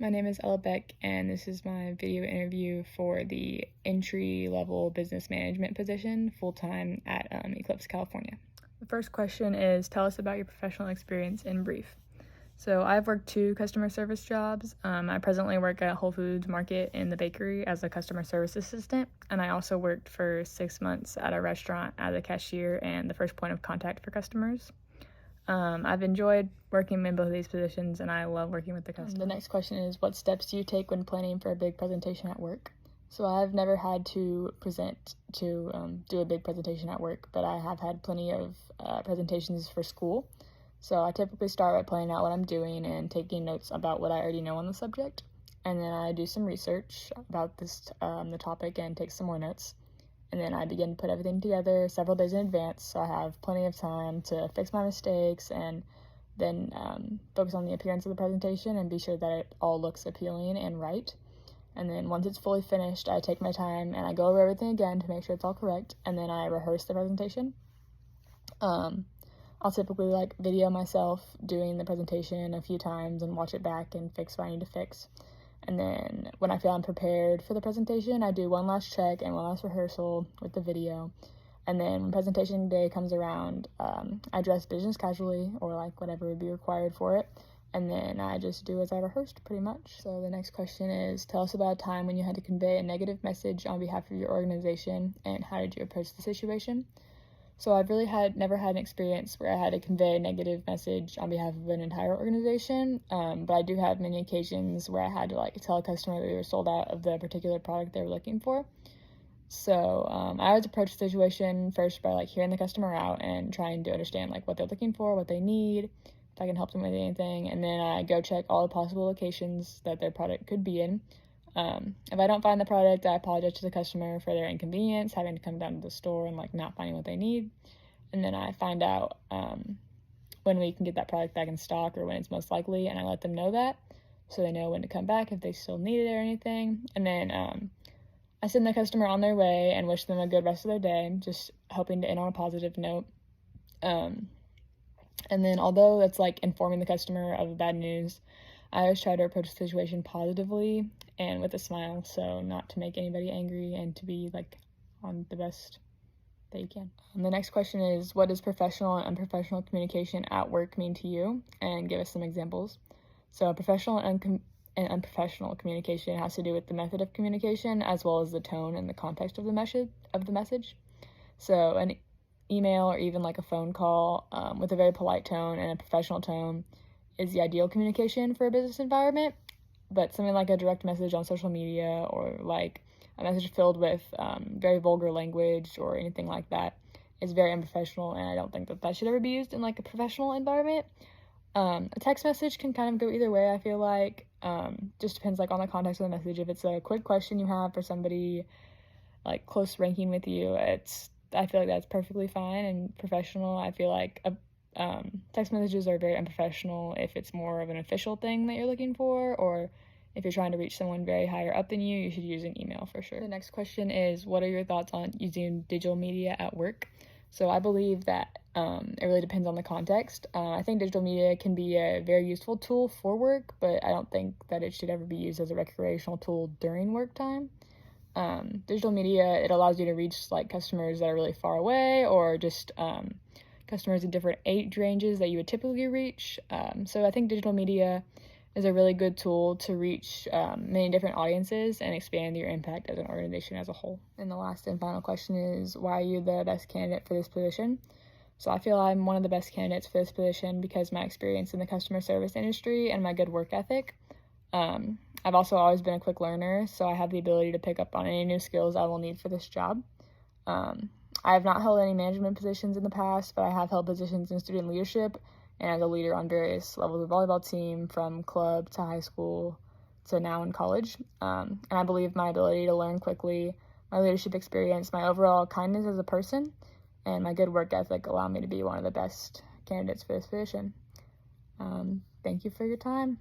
My name is Ella Beck, and this is my video interview for the entry-level business management position full-time at Eclipse, California. The first question is, tell us about your professional experience in brief. So I've worked 2 customer service jobs. I presently work at Whole Foods Market in the bakery as a customer service assistant, and I also worked for 6 months at a restaurant as a cashier and the first point of contact for customers. I've enjoyed working in both of these positions, and I love working with the customer. The next question is, what steps do you take when planning for a big presentation at work? So I've never had to do a big presentation at work, but I have had plenty of presentations for school. So I typically start by planning out what I'm doing and taking notes about what I already know on the subject. And then I do some research about the topic and take some more notes. And then I begin to put everything together several days in advance, so I have plenty of time to fix my mistakes and then focus on the appearance of the presentation and be sure that it all looks appealing and right. And then once it's fully finished, I take my time and I go over everything again to make sure it's all correct, and then I rehearse the presentation. I'll typically video myself doing the presentation a few times and watch it back and fix what I need to fix. And then when I feel I'm prepared for the presentation, I do one last check and one last rehearsal with the video. And then when presentation day comes around, I dress business casually or whatever would be required for it. And then I just do as I rehearsed pretty much. So the next question is, tell us about a time when you had to convey a negative message on behalf of your organization and how did you approach the situation? So I've really never had an experience where I had to convey a negative message on behalf of an entire organization, but I do have many occasions where I had to tell a customer that they were sold out of the particular product they were looking for. So I always approach the situation first by hearing the customer out and trying to understand what they're looking for, what they need, if I can help them with anything, and then I go check all the possible locations that their product could be in. If I don't find the product, I apologize to the customer for their inconvenience, having to come down to the store and not finding what they need. And then I find out when we can get that product back in stock or when it's most likely, and I let them know that so they know when to come back if they still need it or anything. And then I send the customer on their way and wish them a good rest of their day, just hoping to end on a positive note. And then although it's informing the customer of the bad news, I always try to approach the situation positively and with a smile, so not to make anybody angry and to be on the best that you can. And the next question is, what does professional and unprofessional communication at work mean to you? And give us some examples. So professional and unprofessional communication has to do with the method of communication as well as the tone and the context of the message. So an email or even a phone call with a very polite tone and a professional tone is the ideal communication for a business environment, but something like a direct message on social media or a message filled with very vulgar language or anything like that is very unprofessional, and I don't think that should ever be used in a professional environment. A text message can kind of go either way, I feel just depends on the context of the message. If it's a quick question you have for somebody close ranking with you, I feel that's perfectly fine and professional. I feel text messages are very unprofessional if it's more of an official thing that you're looking for, or if you're trying to reach someone very higher up than you should use an email for sure. The next question is, what are your thoughts on using digital media at work? So I believe that it really depends on the context. I think digital media can be a very useful tool for work, but I don't think that it should ever be used as a recreational tool during work time. Digital media, it allows you to reach customers that are really far away, or just customers in different age ranges that you would typically reach. So I think digital media is a really good tool to reach many different audiences and expand your impact as an organization as a whole. And the last and final question is, why are you the best candidate for this position? So I feel I'm one of the best candidates for this position because my experience in the customer service industry and my good work ethic. I've also always been a quick learner, so I have the ability to pick up on any new skills I will need for this job. I have not held any management positions in the past, but I have held positions in student leadership and as a leader on various levels of the volleyball team, from club to high school to now in college. And I believe my ability to learn quickly, my leadership experience, my overall kindness as a person, and my good work ethic allow me to be one of the best candidates for this position. Thank you for your time.